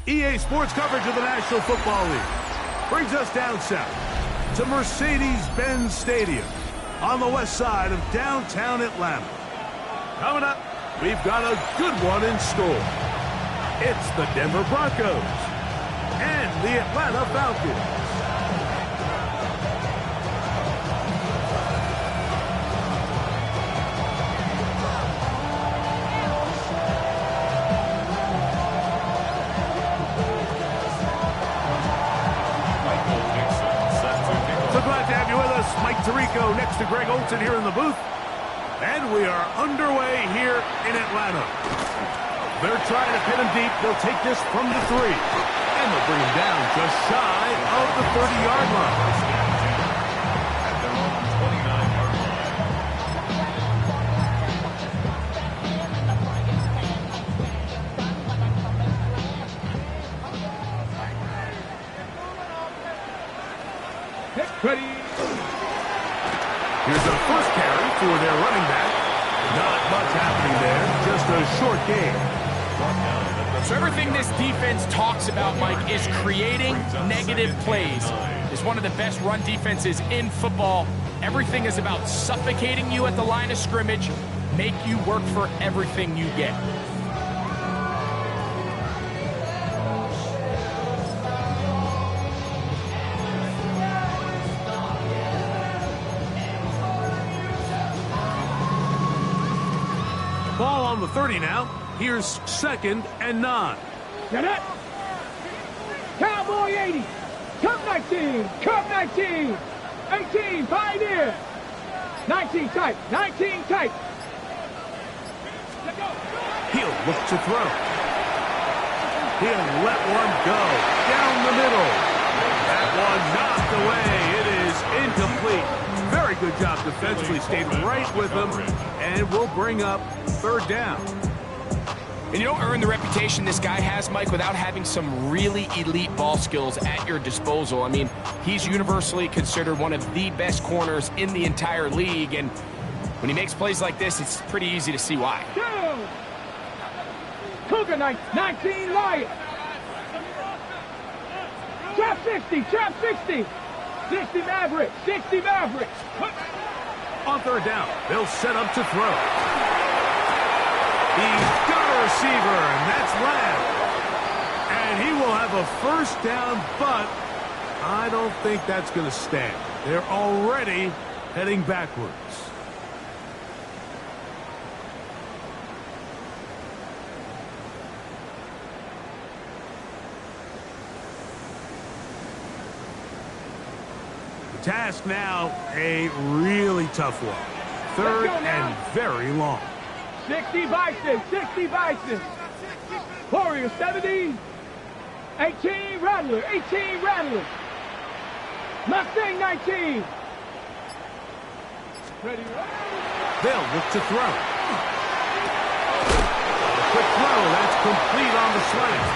EA Sports coverage of the National Football League brings us down south to Mercedes-Benz Stadium on the west side of downtown Atlanta. Coming up, we've got a good one in store. It's the Denver Broncos and the Atlanta Falcons. Mike Tirico next to Greg Olson here in the booth. And we are underway here in Atlanta. They're trying to pin him deep. They'll take this from the 3. And they'll bring him down just shy of the 30-yard line. At their own 29-yard line. Ready. Here's a first carry for their running back. Not much happening there, just a short gain. So everything this defense talks about, Mike, is creating negative plays. It's one of the best run defenses in football. Everything is about suffocating you at the line of scrimmage, make you work for everything you get. Ball on the 30 now. Here's 2nd and 9. Get it. Cowboy 80. Come 19. Come 19. 18. Pioneer. 19 tight. 19 tight. He'll look to throw. He'll let one go. Down the middle. That one knocked away. It is incomplete. Very good job defensively. Stayed right with him. And we'll bring up 3rd down. And you don't earn the reputation this guy has, Mike, without having some really elite ball skills at your disposal. I mean, he's universally considered one of the best corners in the entire league. And when he makes plays like this, it's pretty easy to see why. Cougar 19 Lion. Trap 60. Trap 60. 60 Mavericks. 60 Mavericks. On 3rd down, they'll set up to throw. He's got a receiver, and that's Lamb. And he will have a 1st down, but I don't think that's going to stand. They're already heading backwards. The task now, a really tough one. 3rd and very long. 60 Bison, 60 Bison. Warrior 70. 18 Rattler, 18 Rattler. Mustang 19. Ready. They'll look to throw. A quick throw, that's complete on the slant.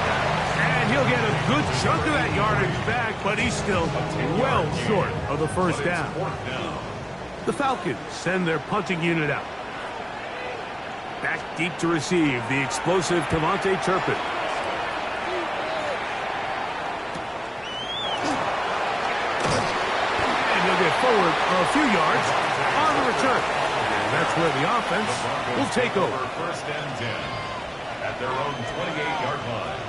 And he'll get a good chunk of that yardage back, but he's still well short of the 1st down. The Falcons send their punting unit out. Back deep to receive the explosive Devontae Turpin. And he'll get forward a few yards on the return. And that's where the offense will take over. 1st and 10 at their own 28-yard line.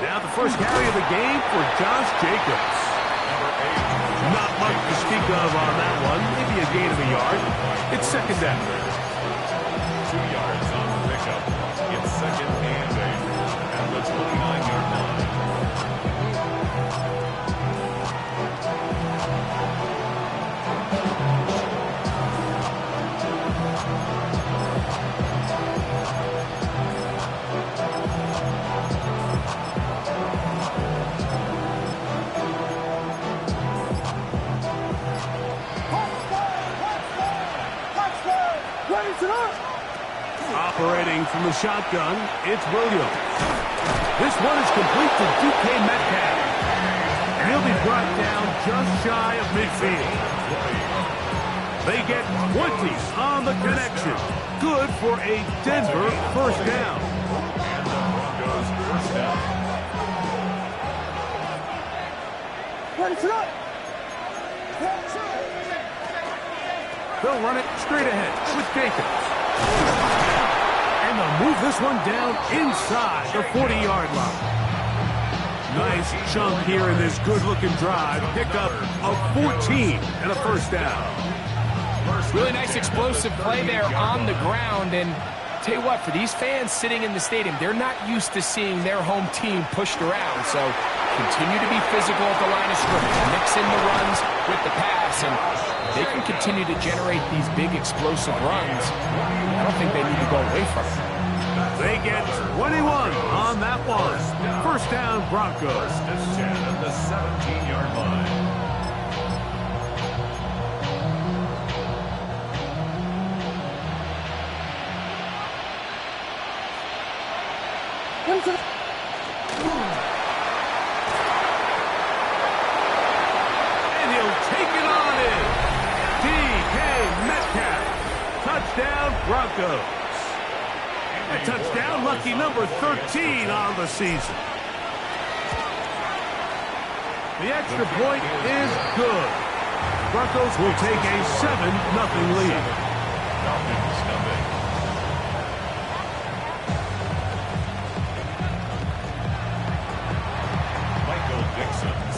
Now the first carry of the game for Josh Jacobs. Not much to speak of on that one. Maybe a gain of a yard. It's 2nd down. 2 yards on the pickup. It's 2nd and 8 at the 29-yard line. Operating from the shotgun, it's Williams. This one is complete to DK Metcalf. And he'll be brought down just shy of midfield. They get 20 on the connection. Good for a Denver first down. And the Broncos first down. They'll run it straight ahead with Jacobs. And they'll move this one down inside the 40-yard line. Nice chunk here in this good-looking drive. Pick up a 14 and a first down. Really nice explosive play there on the ground. And tell you what, for these fans sitting in the stadium, they're not used to seeing their home team pushed around. So continue to be physical at the line of scrimmage. Mix in the runs with the pass, and they can continue to generate these big explosive runs. I don't think they need to go away from it. They get 21 on that one. First down, Broncos. First and 10 at the 17-yard line. And he'll take it on in. DK Metcalf. Touchdown, Broncos. A touchdown, lucky number 13 on the season. The extra point is good. Broncos will take a 7-0 lead. Falcons nothing.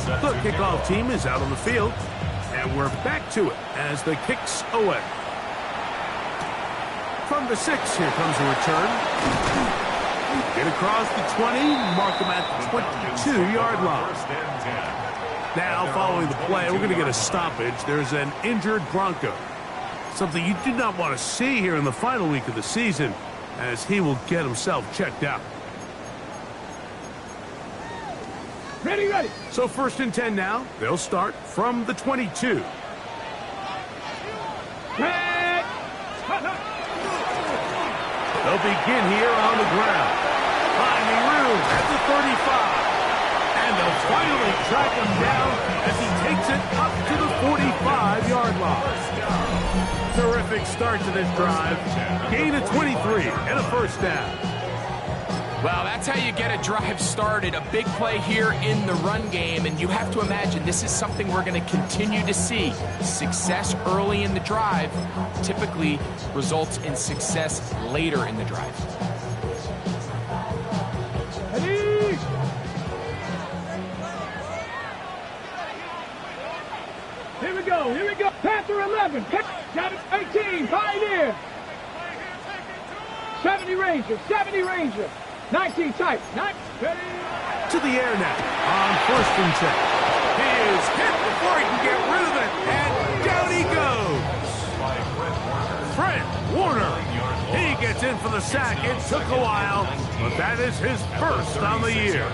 The kickoff team is out on the field, and we're back to it as the kicks away. From the 6, here comes a return. Get across the 20, mark them at the 22-yard line. First and 10. Now, following the play, we're going to get a stoppage. There's an injured Bronco. Something you did not want to see here in the final week of the season, as he will get himself checked out. Ready, ready. So first and 10 now. They'll start from the 22. Red. They'll begin here on the ground. Finding room at the 35. And they'll finally track him down as he takes it up to the 45-yard line. Terrific start to this drive. Gain of 23 and a first down. Well, that's how you get a drive started. A big play here in the run game, and you have to imagine this is something we're going to continue to see. Success early in the drive typically results in success later in the drive. Ready. Here we go, here we go. Panther 11, 18, Pioneer. 70 Ranger. 19 tight. Ready. To the air now on first and 10. He is hit before he can get rid of it, and down he goes. Fred Warner. He gets in for the sack. It took a while, but that is his first on the year.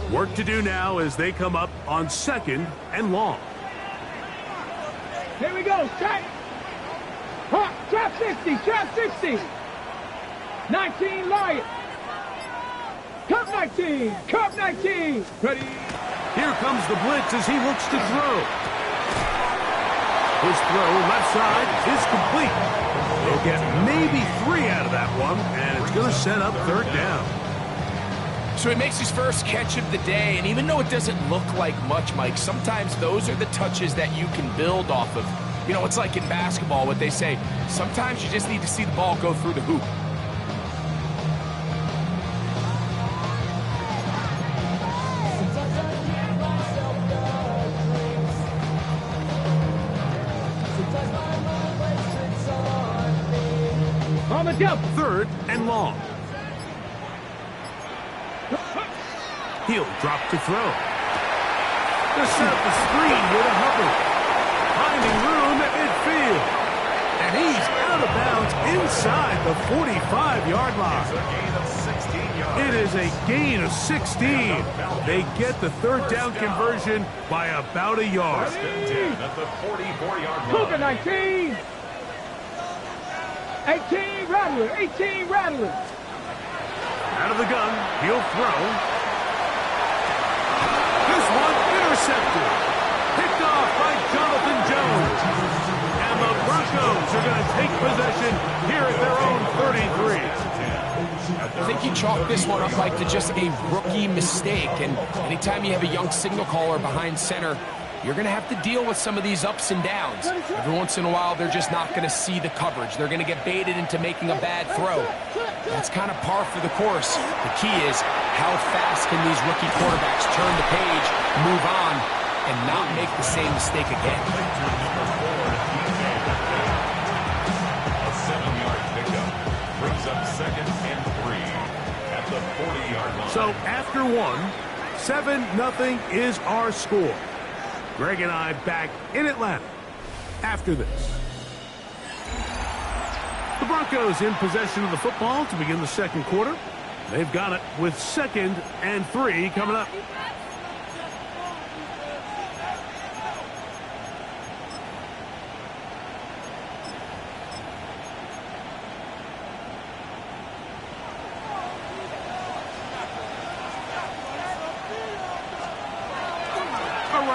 Work to do now as they come up on second and long. Here we go, set. Trap 60. 19 Lion. Cup 19. Ready. Here comes the blitz as he looks to throw. His throw left side is complete. They'll get maybe 3 out of that one, and it's going to set up third down. So he makes his first catch of the day, and even though it doesn't look like much, Mike, sometimes those are the touches that you can build off of. You know, it's like in basketball, what they say, sometimes you just need to see the ball go through the hoop. On the jump. Third and long. He'll drop to throw. To set up the screen with a Hubbard. Finding room at midfield. And And he's out of bounds inside the 45-yard line. It is a gain of 16. They get the third down conversion by about a yard. Cougar 19. 18 Rattler. 18 Rattler. Out of the gun, he'll throw. This one intercepted. Picked off by Jonathan Jones. And the Broncos are going to take possession here at their own 33. I think you chalk this one up like to just a rookie mistake. And anytime you have a young signal caller behind center, you're going to have to deal with some of these ups and downs. Every once in a while, they're just not going to see the coverage. They're going to get baited into making a bad throw. That's kind of par for the course. The key is how fast can these rookie quarterbacks turn the page, move on, and not make the same mistake again. A 7-yard pickup brings up 2nd and 3 at the 40-yard line. So after one, 7-0 is our score. Greg and I back in Atlanta after this. The Broncos in possession of the football to begin the second quarter. They've got it with 2nd and 3 coming up.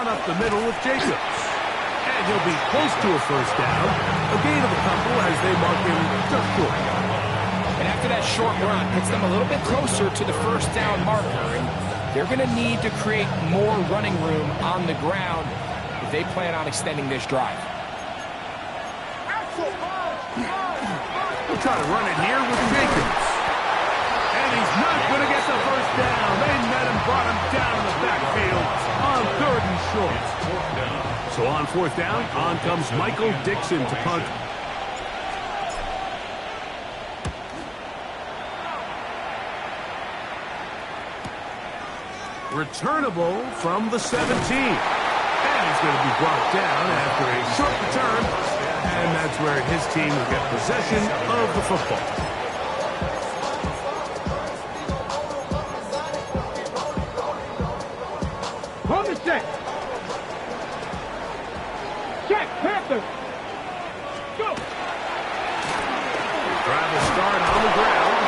Up the middle with Jacobs. And he'll be close to a first down. A gain of a couple as they mark him just short. And after that short run, puts them a little bit closer to the first down marker. And they're going to need to create more running room on the ground if they plan on extending this drive. We'll try to run it here with Jacobs. And he's not going to get the first down. They met him, brought him down in the backfield on 3rd and short. So on 4th down, on comes Michael Dixon to punt. Returnable from the 17. And he's going to be brought down after a short return. And that's where his team will get possession of the football. On the set. Check, Panther. Go. Drive will start on the ground.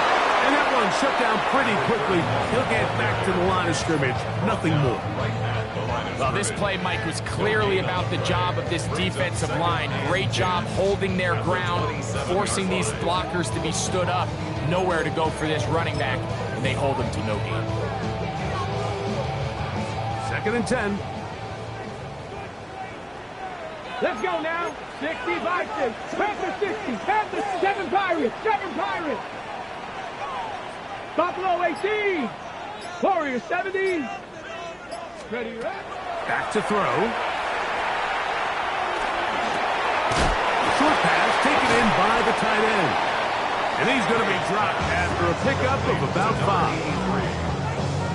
And that one shut down pretty quickly. He'll get back to the line of scrimmage. Nothing more. Well, this play, Mike, was clearly about the job of this defensive line. Great job holding their ground, forcing these blockers to be stood up. Nowhere to go for this running back, and they hold him to no gain. 2nd and 10. Let's go now. 65 6. Panther 60. Panther 7 Pirates. 7 Pirates. Buffalo 18. Warriors 70. Ready, right? Back to throw. Short pass taken in by the tight end. And he's going to be dropped after a pickup of about 5.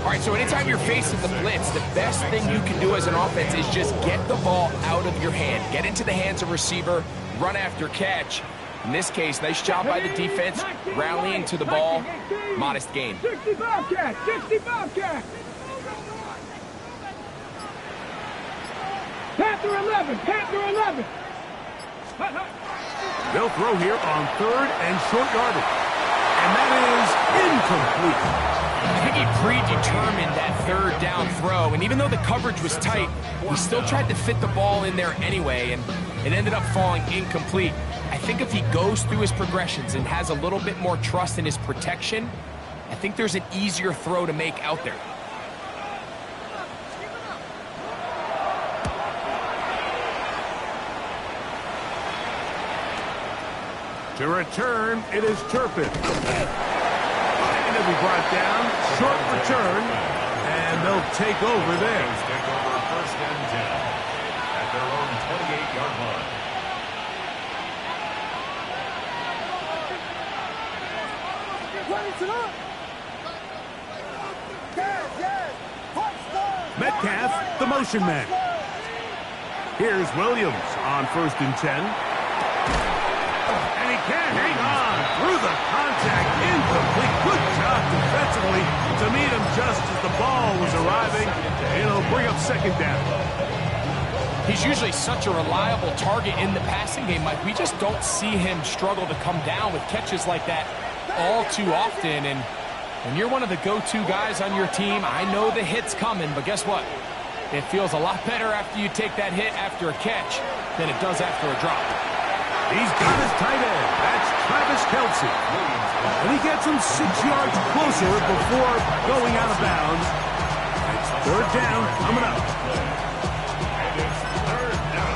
All right, so anytime you're facing the blitz, the best thing you can do as an offense is just get the ball out of your hand. Get into the hands of receiver, run after catch. In this case, nice job by the defense, rallying to the ball. Modest gain. 60 Bobcat. 60 Bobcat. Panther 11. Panther 11. They'll throw here on 3rd and short yardage. And that is incomplete. I think he predetermined that 3rd down throw, and even though the coverage was tight, he still tried to fit the ball in there anyway, and it ended up falling incomplete. I think if he goes through his progressions and has a little bit more trust in his protection, I think there's an easier throw to make out there. To return, it is Turpin. And he'll be brought down. Short return. And they'll take over there. Take over 1st and 10 at their own 28-yard line. Metcalf, the motion man. Here's Williams on 1st and 10. he can't hang on. Through the contact, incomplete. Good job defensively to meet him just as the ball was arriving. It'll bring up second down. He's usually such a reliable target in the passing game, Mike. We just don't see him struggle to come down with catches like that all too often. And when you're one of the go-to guys on your team, I know the hit's coming, but guess what? It feels a lot better after you take that hit after a catch than it does after a drop. He's got his tight end. That's Travis Kelce. And he gets him 6 yards closer before going out of bounds. It's third down coming up. And it's third down.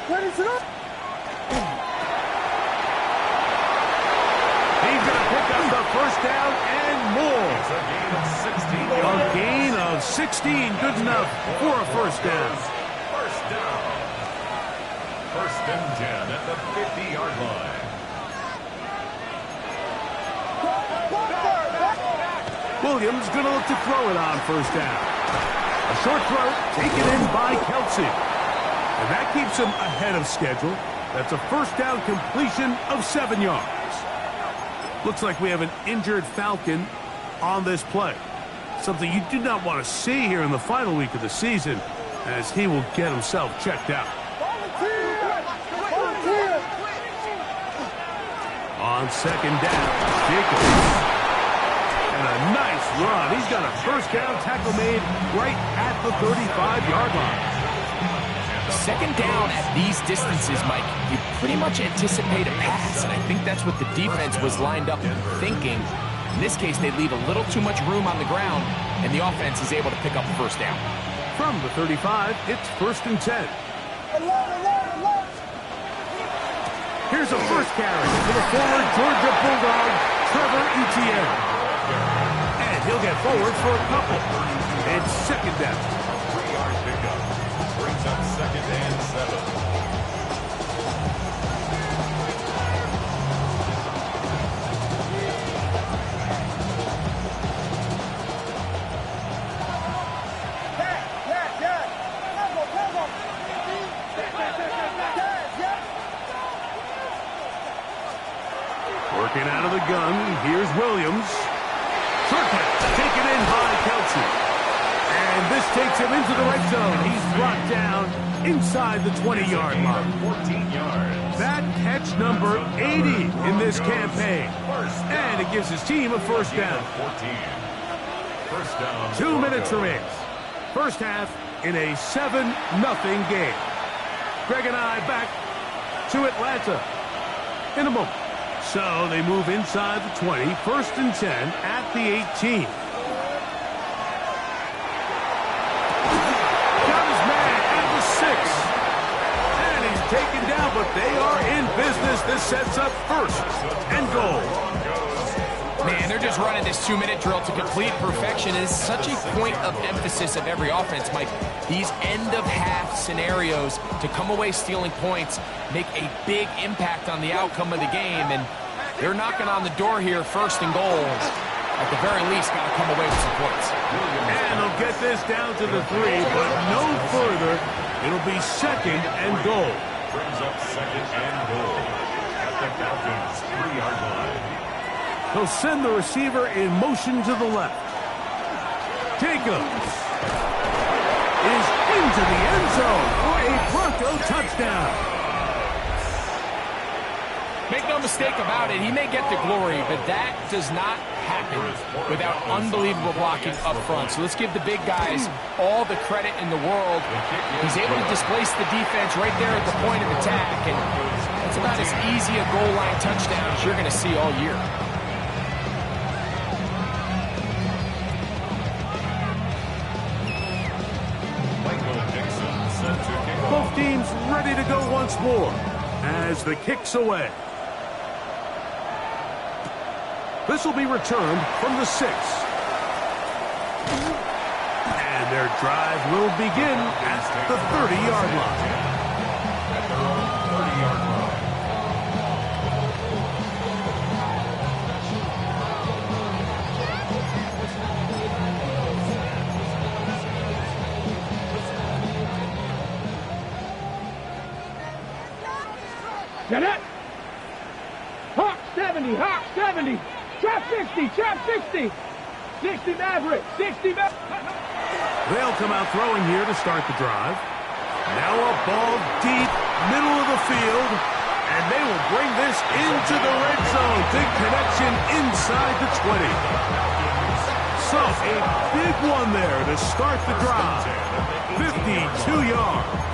What is it up? He's going to pick up the first down and more. It's a gain of 16 yards. A gain of 16. Good enough for a first down. First down. First and 10 at the 50-yard line. Williams going to look to throw it on first down. A short throw taken in by Kelce. And that keeps him ahead of schedule. That's a first down completion of 7 yards. Looks like we have an injured Falcon on this play. Something you do not want to see here in the final week of the season, as he will get himself checked out. On second down, Jacobs. And a nice run. He's got a first down tackle made right at the 35-yard line. Second down at these distances, Mike, you pretty much anticipate a pass, and I think that's what the defense was lined up thinking. In this case, they leave a little too much room on the ground, and the offense is able to pick up the first down. From the 35, it's first and 10. Here's a first carry for the forward Georgia Bulldog, Trevor Etienne. And he'll get forward for a couple. It's second down. 3-yard pickup. Brings up second and 7. Working out of the gun, here's Williams. Short pass, taken in by Kelce. And this takes him into the red zone. He's brought down inside the 20-yard line. 14 yards. That catch number 80 in this campaign. And it gives his team a first down. 14. First down. 2 minutes remains. First half in a 7-0 game. Greg and I back to Atlanta in a moment. So they move inside the 20, first and 10 at the 18. Got his man at the 6. And he's taken down, but they are in business. This sets up first and goal. Man, they're just running this 2-minute drill to complete perfection. It is such a point of emphasis of every offense, Mike. These end-of-half scenarios to come away stealing points make a big impact on the outcome of the game, and they're knocking on the door here, first and goal. At the very least, got to come away with some points. And they'll get this down to the 3, but no further. It'll be second and goal. Brings up second and goal at the Falcons' 3-yard line. He'll send the receiver in motion to the left. Jacobs is into the end zone for a Bronco touchdown. Make no mistake about it, he may get the glory, but that does not happen without unbelievable blocking up front. So let's give the big guys all the credit in the world. He's able to displace the defense right there at the point of attack, and that's about as easy a goal line touchdown as you're going to see all year. Both teams ready to go once more as the kick's away. This will be returned from the 6. And their drive will begin at the 30-yard line. At their own 30-yard line. Set it. Hawk 70, Hawk 70. Trap 60, trap 60. 60 Maverick, 60 Maverick. They'll come out throwing here to start the drive. Now a ball deep, middle of the field, and they will bring this into the red zone. Big connection inside the 20. So a big one there to start the drive. 52 yards.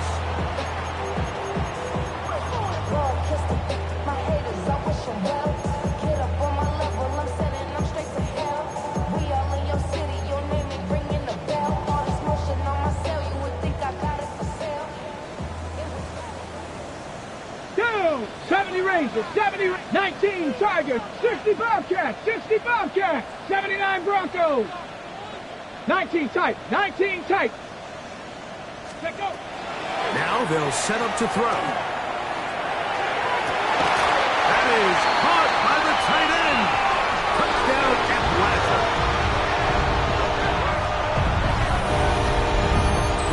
Down, 70 Rangers, 70, 19 Tigers, 60 Bobcats, 60 Bobcats, 79 Broncos, 19 tight, 19 tight. Let go. Now they'll set up to throw. That is caught by the tight end. Touchdown, Atlanta.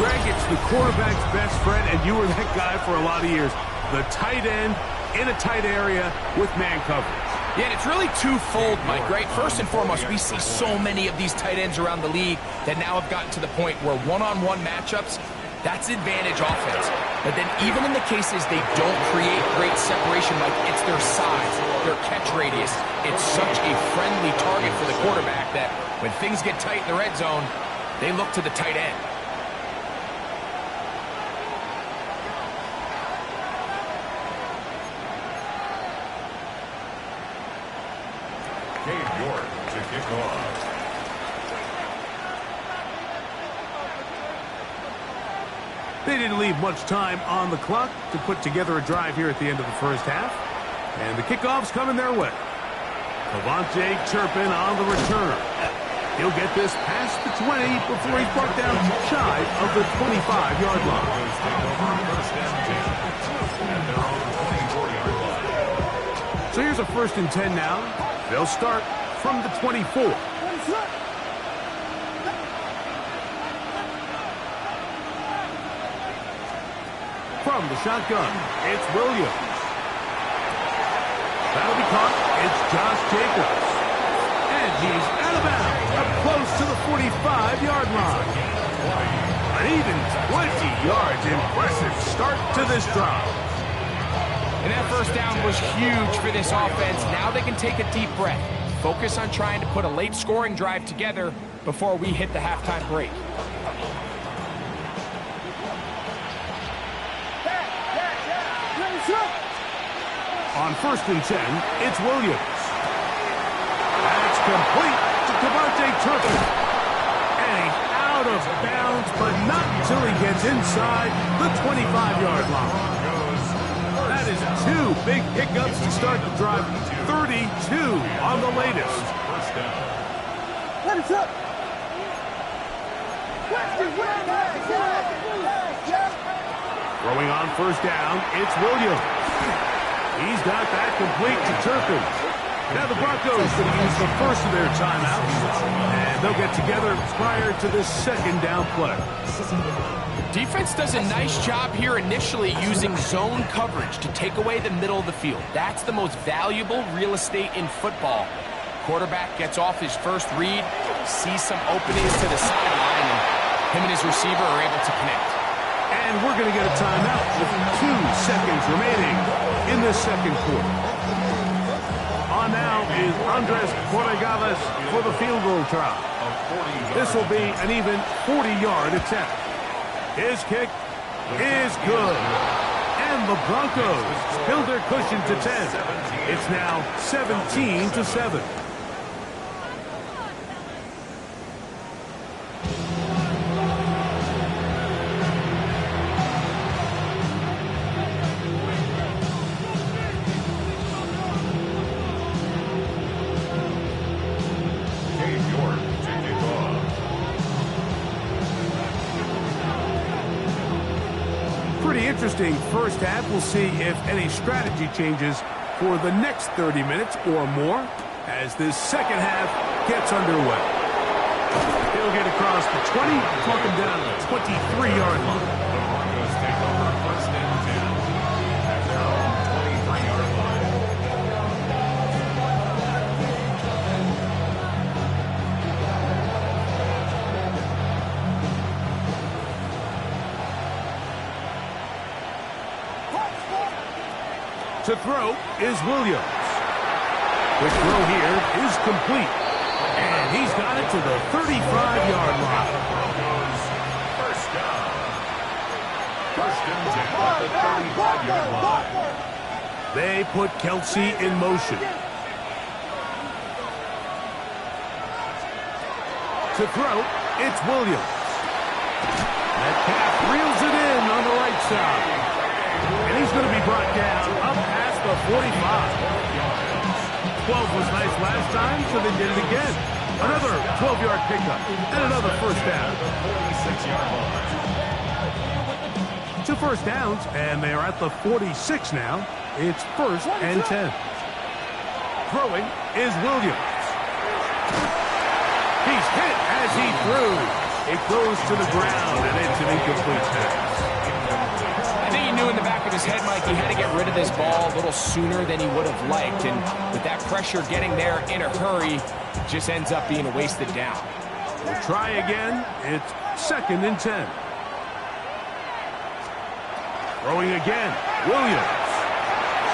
Greg, it's the quarterback's best friend, and you were that guy for a lot of years. The tight end in a tight area with man coverage. Yeah, and it's really twofold, Mike, right? First and foremost, we see so many of these tight ends around the league that now have gotten to the point where one-on-one matchups, that's advantage offense. But then even in the cases they don't create great separation, like it's their size, their catch radius, it's such a friendly target for the quarterback that when things get tight in the red zone, they look to the tight end. To kick off. They didn't leave much time on the clock to put together a drive here at the end of the first half. And the kickoff's coming their way. Devontae Turpin on the return. He'll get this past the 20 before he's brought down shy of the 25-yard line. So here's a 1st and 10 now. They'll start from the 24. From the shotgun, it's Williams. That'll be caught. It's Josh Jacobs. And he's out of bounds, up close to the 45-yard line. An even 20 yards. Impressive start to this drive. And that first down was huge for this offense. Now they can take a deep breath. Focus on trying to put a late scoring drive together before we hit the halftime break. On 1st and 10, it's Williams. That's complete to Devontae Turpin. And he's out of bounds, but not until he gets inside the 25-yard line. That is 2 big pickups to start the drive. 32 on the latest. Let us up. Throwing on 1st down, it's Williams. He's got that complete to Turpin. Now the Broncos going to use the first of their timeouts, and they'll get together prior to this 2nd down play. Defense does a nice job here initially using zone coverage to take away the middle of the field. That's the most valuable real estate in football. Quarterback gets off his first read, sees some openings to the sideline, and him and his receiver are able to connect. And we're going to get a timeout with 2 seconds remaining in the 2nd quarter. On now is Andres Borregales for the field goal try. This will be an even 40-yard attempt. His kick is good. And the Broncos build their cushion to 10. It's now 17-7. Interesting first half. We'll see if any strategy changes for the next 30 minutes or more as this 2nd half gets underway. He'll get across the 20, talk him down to the 23-yard line. The Broncos take over 1st and 10 at their own 23. To throw is Williams. The throw here is complete. And he's got it to the 35-yard line. First down. First and 10 at the 35-yard line. They put Kelsey in motion. To throw, it's Williams. Metcalf reels it in on the right side. And he's going to be brought down up past the 45. 12 was nice last time, so they did it again. Another 12-yard pickup and another first down. 46-yard line. 2 first downs, and they are at the 46 now. It's first and 10. Throwing is Williams. He's hit as he threw. It goes to the ground, and it's an incomplete pass. I think he knew in the back of his head, Mike, he had to get rid of this ball a little sooner than he would have liked. And with that pressure getting there in a hurry, it just ends up being a wasted down. We'll try again. It's second and 10. Throwing again, Williams.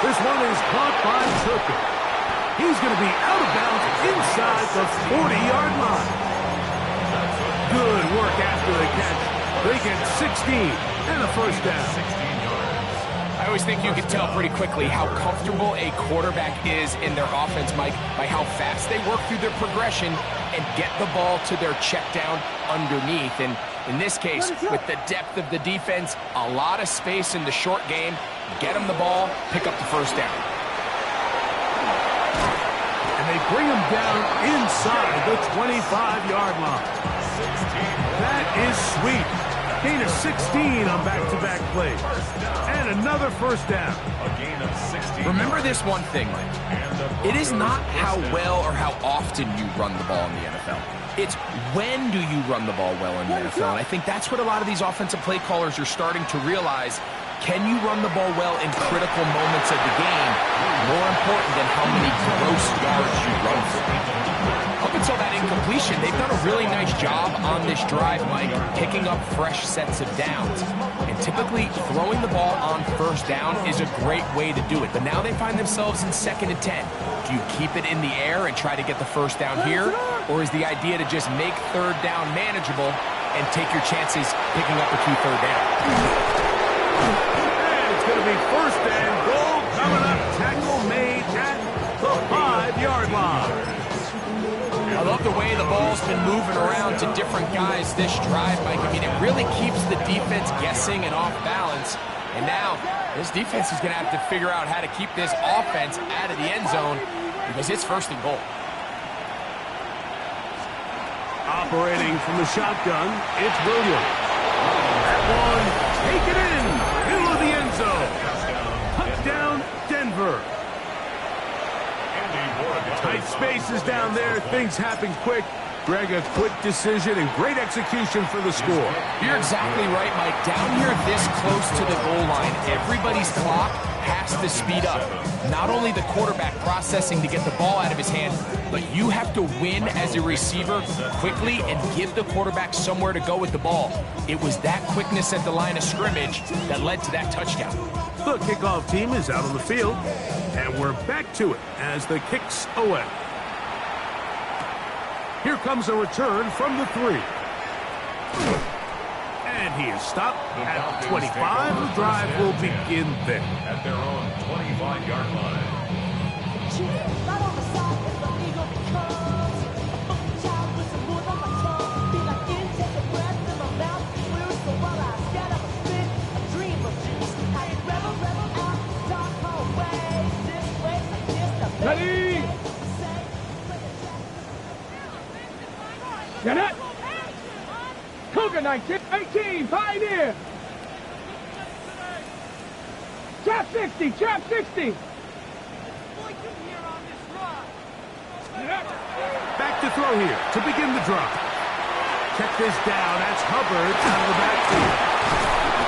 This one is caught by Turpin. He's going to be out of bounds inside the 40-yard line. Good work after the catch. They get 16 and a first down. 16 yards. I always think you can tell pretty quickly how comfortable a quarterback is in their offense, Mike, by how fast they work through their progression and get the ball to their check down underneath. And in this case, with the depth of the defense, a lot of space in the short game, get them the ball, pick up the first down. And they bring him down inside the 25-yard line. That is sweet. Gain of 16 on back-to-back plays. And another first down. A gain of 16. Remember this one thing, Mike. It is not how well or how often you run the ball in the NFL. It's when do you run the ball well in the NFL. And I think that's what a lot of these offensive play callers are starting to realize. Can you run the ball well in critical moments of the game? More important than how many gross yards you run for. Up until that incompletion, they've done a really nice job on this drive, Mike, picking up fresh sets of downs. And typically, throwing the ball on first down is a great way to do it. But now they find themselves in second and 10. Do you keep it in the air and try to get the first down here? Or is the idea to just make third down manageable and take your chances picking up a key third down? And it's going to be first and goal coming up. Tackle made at the 5-yard line. I love the way the ball's been moving around to different guys this drive, Mike. I mean, it really keeps the defense guessing and off balance. And now, this defense is going to have to figure out how to keep this offense out of the end zone because it's first and goal. Operating from the shotgun, it's Williams. That one, take it in, middle of the end zone. Touchdown, Denver. Tight spaces down there, things happen quick. Greg, a quick decision and great execution for the score. You're exactly right, Mike. Down here this close to the goal line, everybody's clock has to speed up. Not only the quarterback processing to get the ball out of his hand, but you have to win as a receiver quickly and give the quarterback somewhere to go with the ball. It was that quickness at the line of scrimmage that led to that touchdown. The kickoff team is out on the field, and we're back to it as the kick's away. Here comes a return from the 3. And he is stopped at 25. The drive will begin there. At their own 25-yard line. Ready? Get it! Cougar 19, Pioneer! Trap 60, trap 60! Back to throw here to begin the drive. Check this down. That's Hubbard out of the backfield.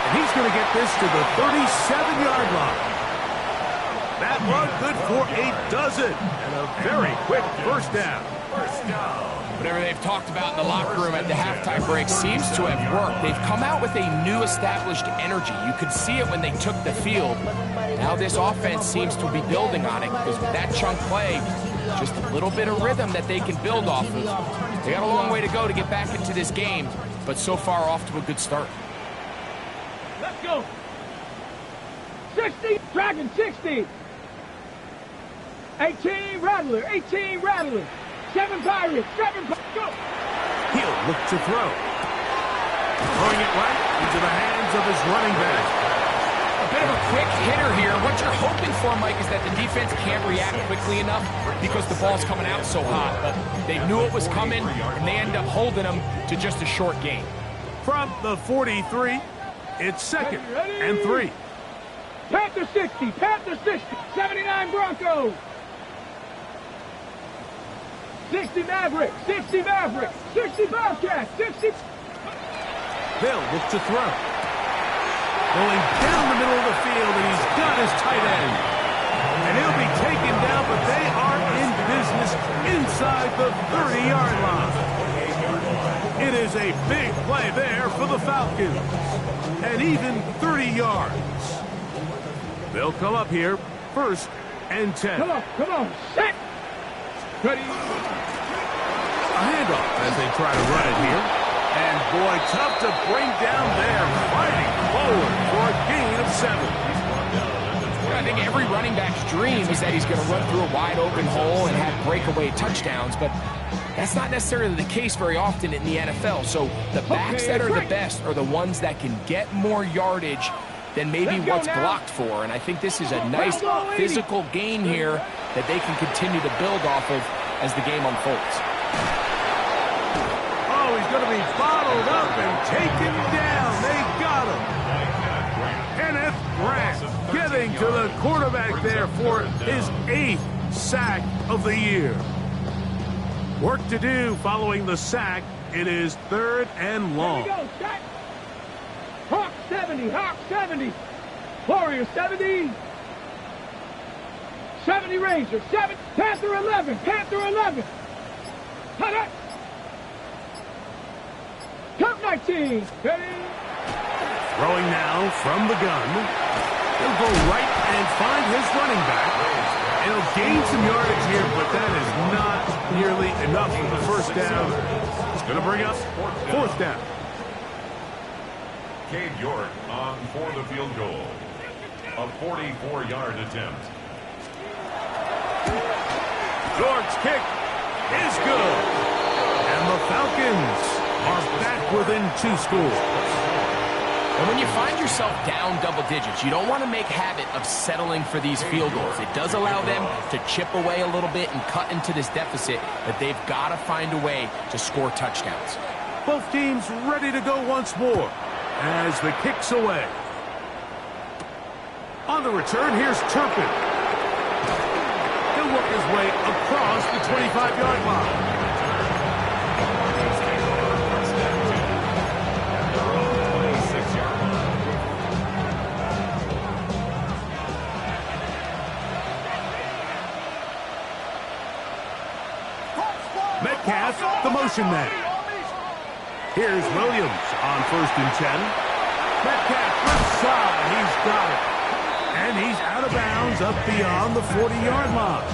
And he's going to get this to the 37-yard line. That one good for a dozen. And a very quick first down. First down. Whatever they've talked about in the locker room at the halftime break seems to have worked. They've come out with a new established energy. You could see it when they took the field. Now this offense seems to be building on it because with that chunk play, just a little bit of rhythm that they can build off of. They got a long way to go to get back into this game, but so far off to a good start. Let's go. 60, Dragon 60. 18, Rattler, 18, Rattler. 7 Pirates, 7 Pirates, go. He'll look to throw. Throwing it right into the hands of his running back. A bit of a quick hitter here. What you're hoping for, Mike, is that the defense can't react quickly enough because the ball's coming out so hot. But they knew it was coming, and they end up holding them to just a short gain. From the 43, it's second and 3. Panther 60, Panther 60, 79 Broncos. 60 Maverick, 60 Maverick, 60 Bobcats, 60. They'll look to throw. Going down the middle of the field, and he's got his tight end. And he'll be taken down, but they are in business inside the 30-yard line. It is a big play there for the Falcons. And even 30 yards. They'll come up here, 1st and 10. Come on, set. Ready. A handoff as they try to run it here. And boy, tough to bring down there, fighting forward for a gain of 7. I think every running back's dream is that he's going to run through a wide open hole and have breakaway touchdowns, but that's not necessarily the case very often in the NFL. So the backs that are the best are the ones that can get more yardage than maybe what's blocked for. And I think this is a nice physical gain here that they can continue to build off of as the game unfolds. Oh, he's going to be bottled up and taken down. They got him. Kenneth Grant getting to the quarterback there for his 8th sack of the year. Work to do following the sack. It is 3rd and long. Here we go, set. Hawk 70, Hawk 70. Warrior 70. 70 Ranger, 7. Panther 11, Panther 11. Cut it. Count 19. Ready. Throwing now from the gun. He'll go right and find his running back. He'll gain some yardage here, but that is not nearly enough for the first down. It's going to bring us 4th down. Cade York on for the field goal. A 44-yard attempt. York's kick is good. And the Falcons are back within 2 scores. And when you find yourself down double digits, you don't want to make habit of settling for these field goals. It does allow them to chip away a little bit and cut into this deficit, but they've got to find a way to score touchdowns. Both teams ready to go once more as the kick's away. On the return, here's Turpin. He'll work his way across the 25-yard line. Metcalf, the motion man. Here's Williams on 1st and 10. Metcalf, left side, he's got it. And he's out of bounds up beyond the 40-yard line.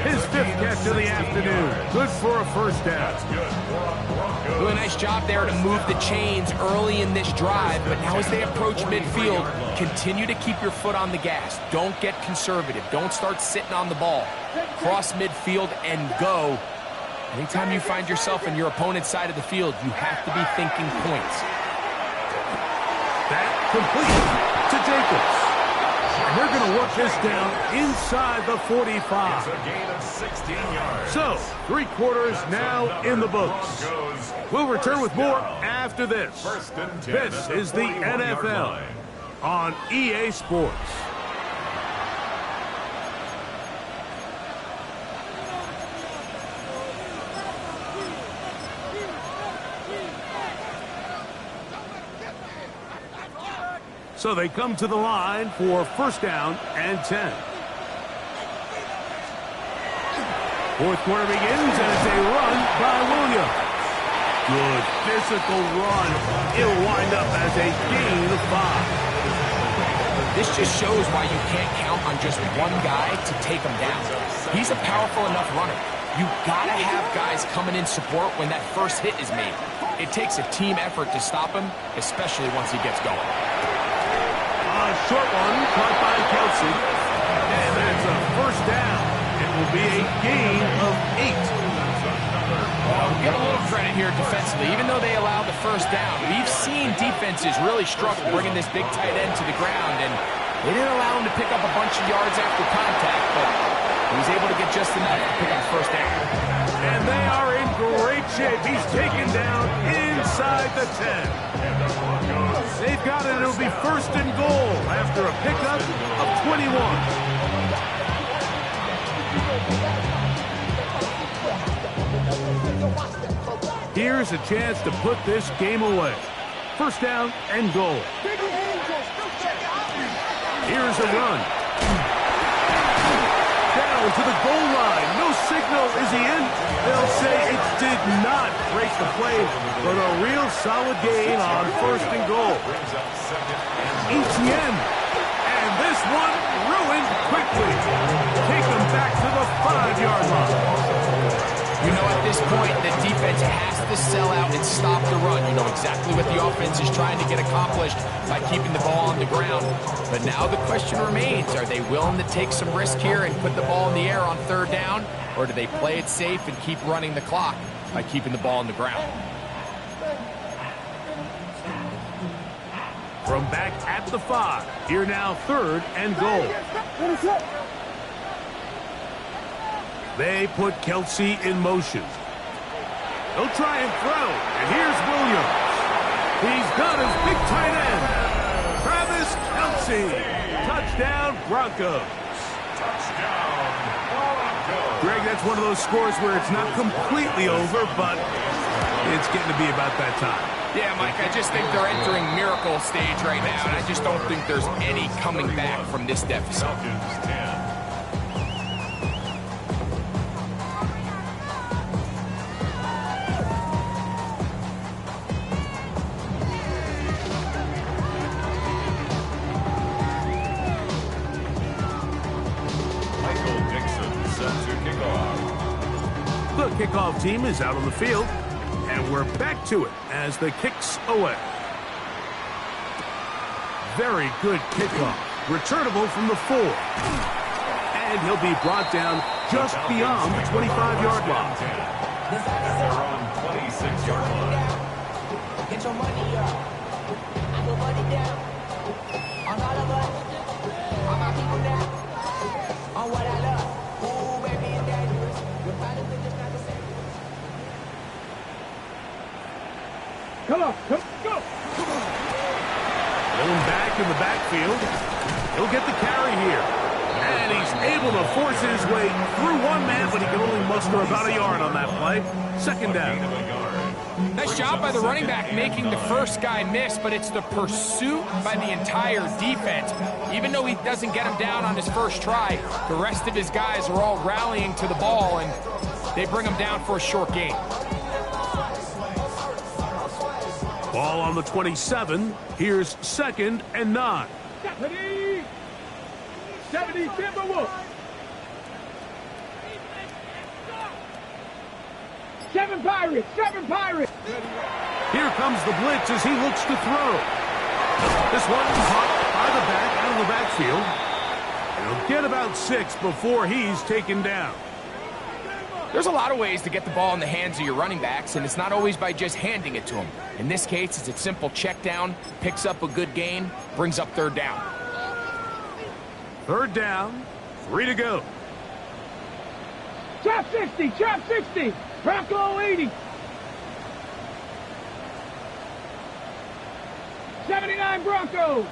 His 5th catch of the afternoon. Good for a 1st down. Really nice job there to move the chains early in this drive, but now as they approach midfield, continue to keep your foot on the gas. Don't get conservative. Don't start sitting on the ball. Cross midfield and go. Anytime you find yourself on your opponent's side of the field, you have to be thinking points. That complete to Jacobs. And they're going to work this down inside the 45. It's a gain of 16 yards. So, 3 quarters now in the books. We'll return with more after this. This is the NFL on EA Sports. So they come to the line for 1st down and 10. Fourth quarter begins, and it's a run by Williams. Good physical run. It'll wind up as a gain of 5. This just shows why you can't count on just one guy to take him down. He's a powerful enough runner. You gotta have guys coming in support when that first hit is made. It takes a team effort to stop him, especially once he gets going. A short one caught by Kelsey. And that's a first down. It will be a gain of 8. Well, we'll give a little credit here defensively. Even though they allowed the first down, we've seen defenses really struggle bringing this big tight end to the ground, and they didn't allow him to pick up a bunch of yards after contact, but he was able to get just enough to pick up the first down. And they are in great shape. He's taken down inside the 10. They've got it. It'll be first and goal after a pickup of 21. Here's a chance to put this game away. First down and goal. Here's a run. Down to the goal line. No signal. Is he in? They'll say it did not break the play, but a real solid gain on first and goal. Etienne. And this one ruined quickly. Take them back to the 5-yard line. You know, at this point, the defense has to sell out and stop the run. You know exactly what the offense is trying to get accomplished by keeping the ball on the ground. But now the question remains, are they willing to take some risk here and put the ball in the air on third down? Or do they play it safe and keep running the clock by keeping the ball on the ground? From back at the 5, here now third and goal. They put Kelsey in motion. They'll try and throw, and here's Williams. He's got his big tight end, Travis Kelsey. Touchdown, Broncos. Greg, that's one of those scores where it's not completely over, but it's getting to be about that time. Yeah, Mike, I just think they're entering miracle stage right now, and I just don't think there's any coming back from this deficit. The kickoff team is out on the field, and we're back to it as the kick's away. Very good kickoff. Returnable from the 4. And he'll be brought down just beyond the 25-yard line. Their own 26-yard line. Get your money up. I put money down. On all of us. On my people now. On what I love. Ooh, baby, it's dangerous. You're probably just not the same. Come on, go! Going back in the backfield. He'll get the carry here. And he's able to force his way through one man, but he can only muster about a yard on that play. Second down. Nice job by the running back making the first guy miss, but it's the pursuit by the entire defense. Even though he doesn't get him down on his first try, the rest of his guys are all rallying to the ball, and they bring him down for a short gain. Ball on the 27. Here's second and 9. 70 Timberwolves. 7 Pirates, 7 Pirates. Here comes the blitz as he looks to throw. This one caught by the back out of the backfield. And he'll get about 6 before he's taken down. There's a lot of ways to get the ball in the hands of your running backs, and it's not always by just handing it to them. In this case, it's a simple check down, picks up a good gain, brings up third down. Third down, 3 to go. Trap 60, trap 60. Bronco 80. 79 Broncos.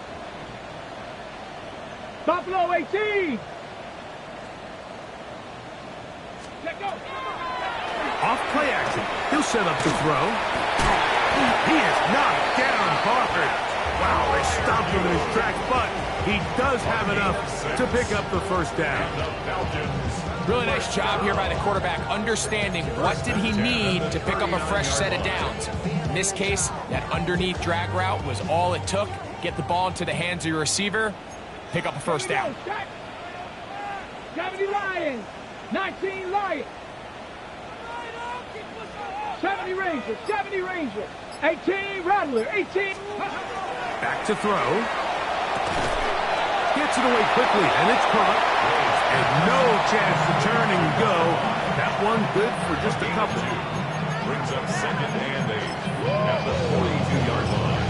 Buffalo 18. Let go. Off play action. He'll set up to throw. He is knocked down hard. Wow, they stopped him in his tracks, but he does have enough to pick up the first down. Really nice job here by the quarterback, understanding what did he need to pick up a fresh set of downs. In this case, that underneath drag route was all it took. Get the ball into the hands of your receiver, pick up a first down. 70 Lions, 19 Lions. 70 Rangers, 70 Rangers. 18 Rattler, 18. Back to throw. Gets it away quickly, and it's caught. And no chance to turn and go. That one good for just a couple. Brings up 2nd and 8 at the 42-yard line.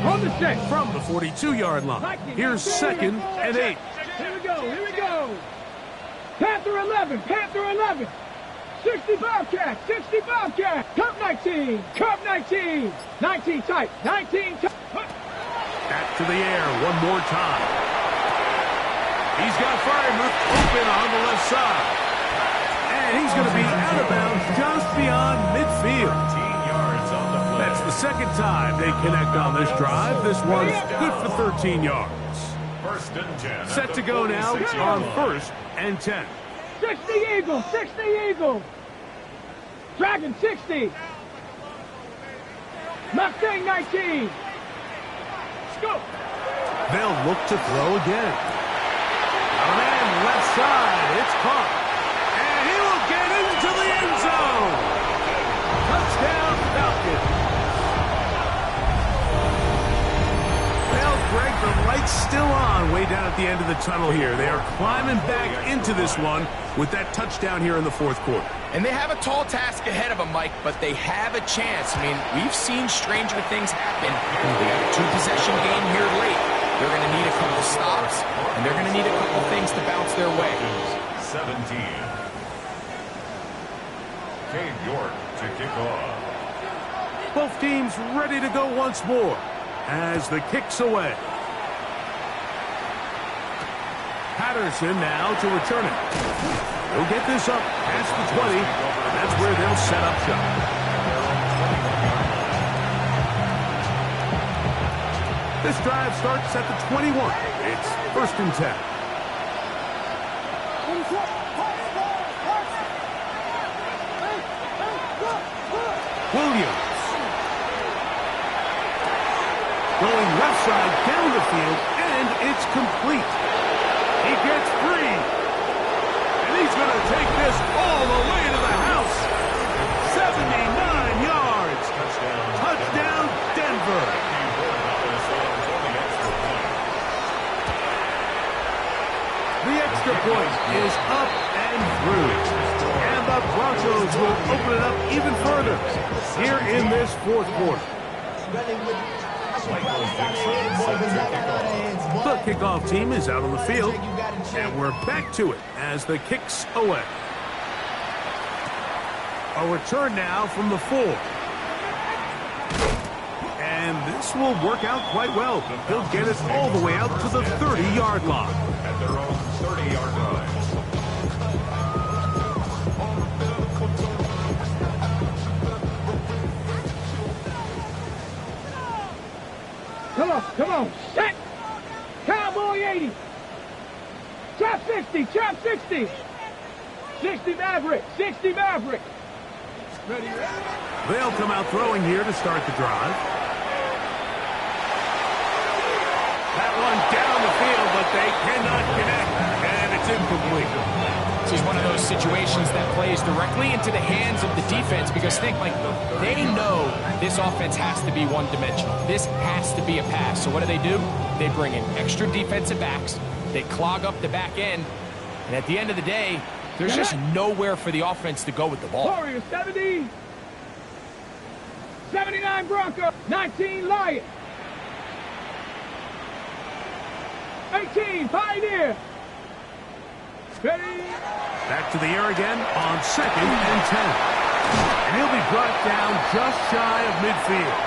On the set. From the 42-yard line. Here's 2nd and 8. Here we go, here we go. Panther 11, Panther 11. 60 Bobcat, 60 Bobcat. Cub 19, Cub 19. 19 tight, 19 tight. Back to the air one more time. He's got Freiermuth open on the left side. And he's going to be out of bounds just beyond midfield. 13 yards on the play. That's the second time they connect on this drive. This one's good for 13 yards. 1st and 10. Set to go now on 1st and 10. 60 Eagles, 60 Eagles. Dragon 60. Mustang 19. Scoop. They'll look to throw again. A man left side. It's caught. And he will get into the end zone. Touchdown, Falcons. Well, Greg, the light's still on way down at the end of the tunnel here. They are climbing back into this one with that touchdown here in the 4th quarter. And they have a tall task ahead of them, Mike, but they have a chance. I mean, we've seen stranger things happen. They got a 2-possession game here late. They're going to need a couple stops, and they're going to need a couple things to bounce their way. 17. Cade York to kick off. Both teams ready to go once more as the kick's away. Patterson now to return it. He'll get this up past the 20. That's where they'll set up shop. This drive starts at the 21. It's 1st and 10. Williams. Going left side down the field, and it's complete. He gets free. And he's going to take this all the way to the house. 79 yards. Touchdown, Denver. The extra point is up and through. And the Broncos will open it up even further here in this 4th quarter. The kickoff team is out on the field, and we're back to it as the kick's away. A return now from the 4. And this will work out quite well. He'll get it all the way out to the 30-yard line. At their own 30-yard line. Come on, set. Cowboy 80. Chop 60, chop 60. 60 Maverick, 60 Maverick. Ready? They'll come out throwing here to start the drive. That one down the field, but they cannot connect, and it's incomplete. This is one of those situations that plays directly into the hands of the defense because think, like, they know this offense has to be one-dimensional. This has to be a pass. So what do? They bring in extra defensive backs. They clog up the back end. And at the end of the day, there's just nowhere for the offense to go with the ball. Warriors 70. 79 Broncos. 19 Lions. 18 Pioneer. Ready? Back to the air again on 2nd and 10. And he'll be brought down just shy of midfield.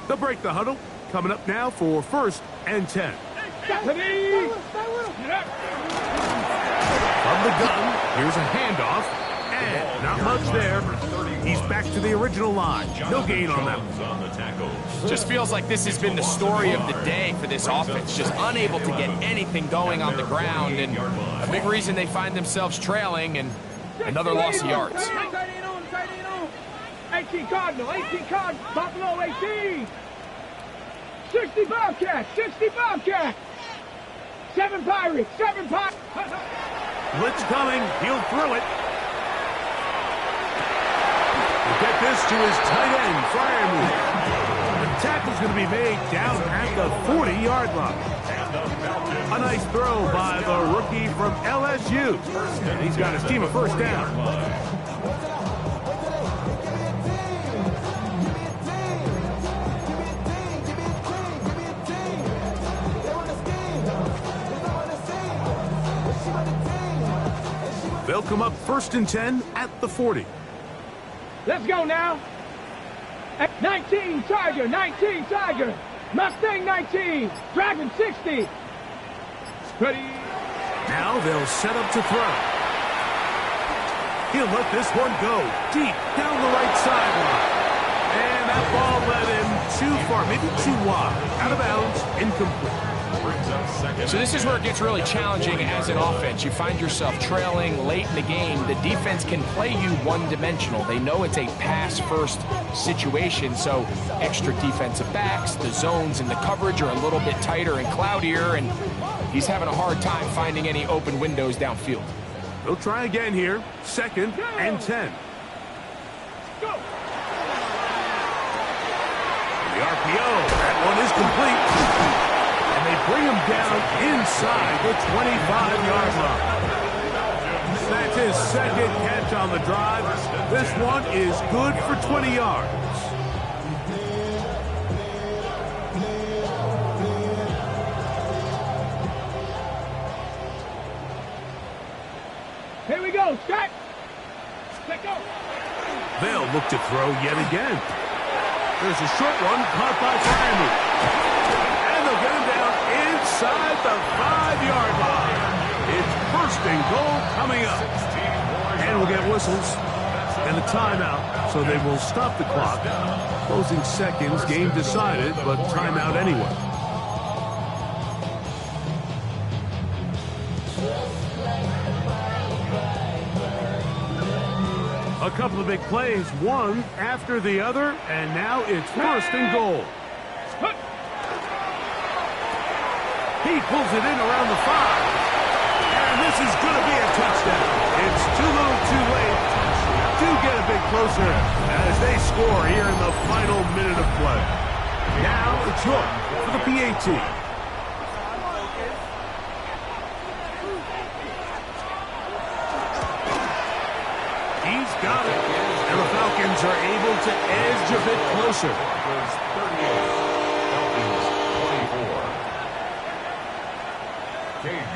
They'll break the huddle. Coming up now for 1st and 10. From the gun, here's a handoff, and not much there. He's back to the original line. No gain on that. Just feels like this has been the story of the day for this offense. Just unable to get anything going on the ground, and a big reason they find themselves trailing, and another loss of yards. 18 Cardinal, 18 Cardinal, Buffalo 18. 60 Bobcats, 60 Bobcats. 7 Pirates, 7 Pirates. Blitz coming, he'll throw it. He'll get this to his tight end, Fryermuth. The tackle's going to be made down at the 40-yard line. A nice throw by the rookie from LSU. And he's got his team a first down. They'll come up 1st and 10 at the 40. Let's go now. 19 Tiger, 19 Tiger. Mustang 19, Dragon 60. Ready. Now they'll set up to throw. He'll let this one go deep down the right sideline. And that ball led him too far, maybe too wide. Out of bounds, incomplete. So this is where it gets really challenging as an offense. You find yourself trailing late in the game. The defense can play you one-dimensional. They know it's a pass-first situation, so extra defensive backs, the zones and the coverage are a little bit tighter and cloudier, and he's having a hard time finding any open windows downfield. They'll try again here. 2nd and 10. Go. The RPO, that one is complete. And they bring him down inside the 25-yard line. That's his 2nd catch on the drive. This one is good for 20 yards. Here we go, Scott. Let go. They'll look to throw yet again. There's a short one caught by Fryermuth. And they'll get him down inside the 5-yard line. It's 1st and goal coming up. And we'll get whistles and a timeout, so they will stop the clock. Closing seconds, game decided, but timeout anyway. A couple of big plays, one after the other, and now it's 1st and goal. He pulls it in around the 5. And this is going to be a touchdown. It's too little too late. Do get a bit closer as they score here in the final minute of play. Now it's York for the PAT. He's got it. And the Falcons are able to edge a bit closer.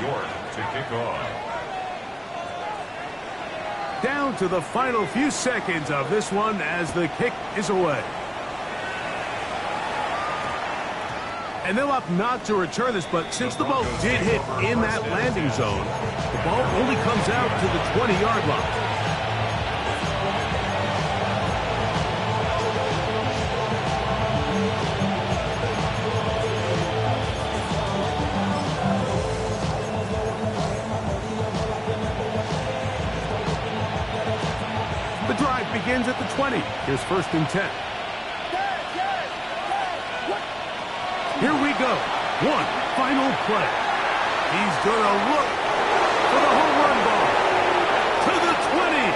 York to kick off. Down to the final few seconds of this one as the kick is away. And they'll opt not to return this, but since the ball did hit in that landing zone, the ball only comes out to the 20-yard line. The drive begins at the 20. Here's 1st and 10. Here we go. One final play. He's going to look for the home run ball to the 20.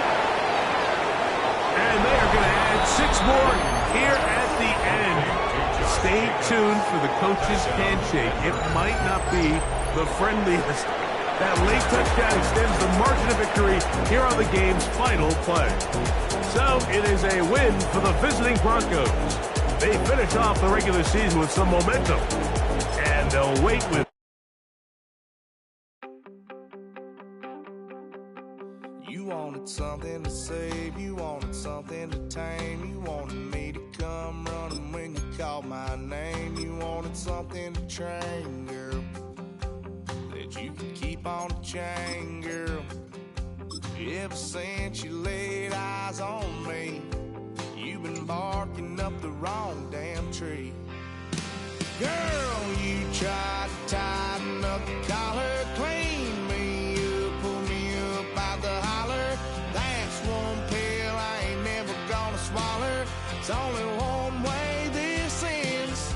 And they are going to add 6 more here at the end. Stay tuned for the coach's handshake. It might not be the friendliest. That late touchdown extends the margin of victory here on the game's final play. So it is a win for the visiting Broncos. They finish off the regular season with some momentum, and they'll wait with. You wanted something to save, you wanted something to tame, you wanted me to come running when you called my name, you wanted something to train, girl, that you could keep on the chain, girl. Ever since you laid eyes on me, you've been barking up the wrong damn tree. Girl, you tried to tighten up the collar, clean me up, pull me up out the holler. That's one pill I ain't never gonna swallow. It's only one way this ends.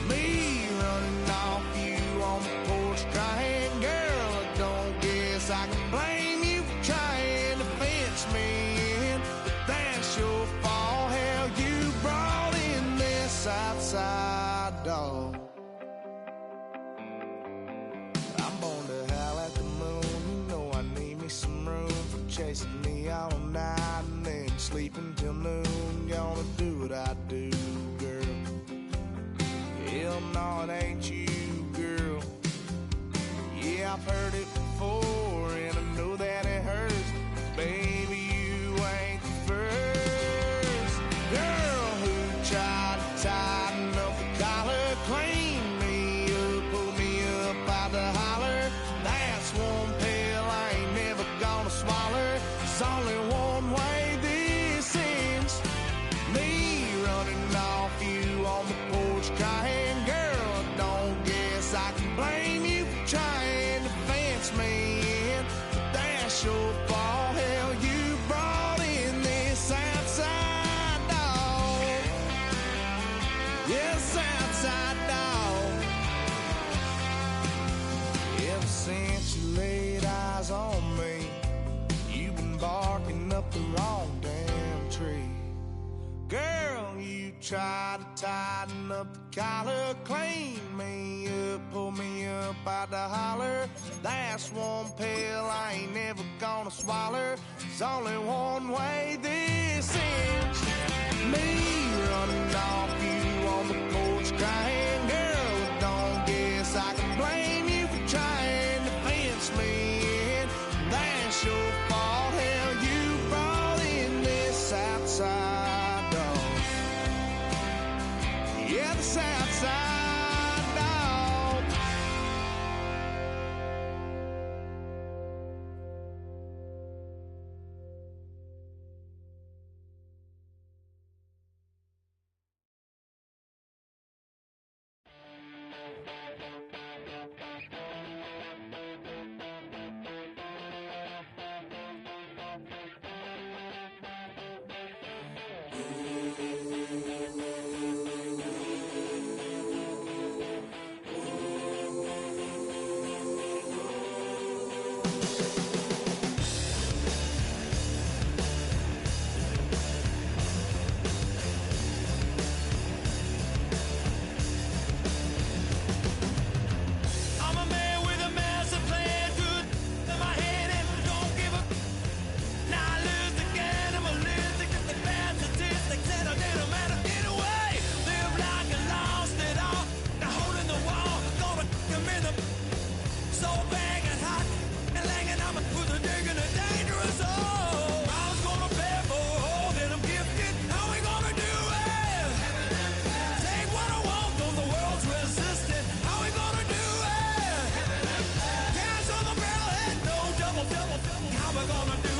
Me running off you on the porch crying. Girl, I don't guess I can blame you for trying to fence me in, but that's your fault. Hell, you brought in this outside dog. I'm born to howl at the moon. You know I need me some room for chasing me all night and then sleeping till noon. Gonna do what I do, girl. Hell no, it ain't you, girl. Yeah, I've heard it before and I know that it hurts. Baby, you ain't the first girl who tried to tighten up the collar, clean me up, pull me up out the holler. That's one pill I ain't never gonna swallow. It's only one way this ends. Me running off you on the porch crying. Girl, I don't guess I can blame you for trying to fence me in, but that's your fault. Hell, you brought in this outside dog. Yes, outside dog. Ever since you laid eyes on me, you've been barking up the wrong damn tree. Girl, you tried to tighten up the collar, clean me up, pull me up out the holler. That's one pill I ain't never gonna swallow. There's only one way this ends. Me running off you on the porch crying. Girl, I don't guess I can blame you for trying to fence me in. That's your fault. Hell, you brought in this outside dog. Yeah, this outside dog. I'm a man with a massive plan, good in my head and don't give a. Now I lose again, I'm a loser, get the bad statistics and I didn't matter anyway. Live like I lost it all, now holding the wall, gonna come in the so bang and hot and langing I'm with a digging a dangerous hole. I was gonna pay for all that I'm gifted, how we gonna do it? Take what I want, though the world's resistant, how we gonna do it? Cash on the barrel head, no double, how we gonna do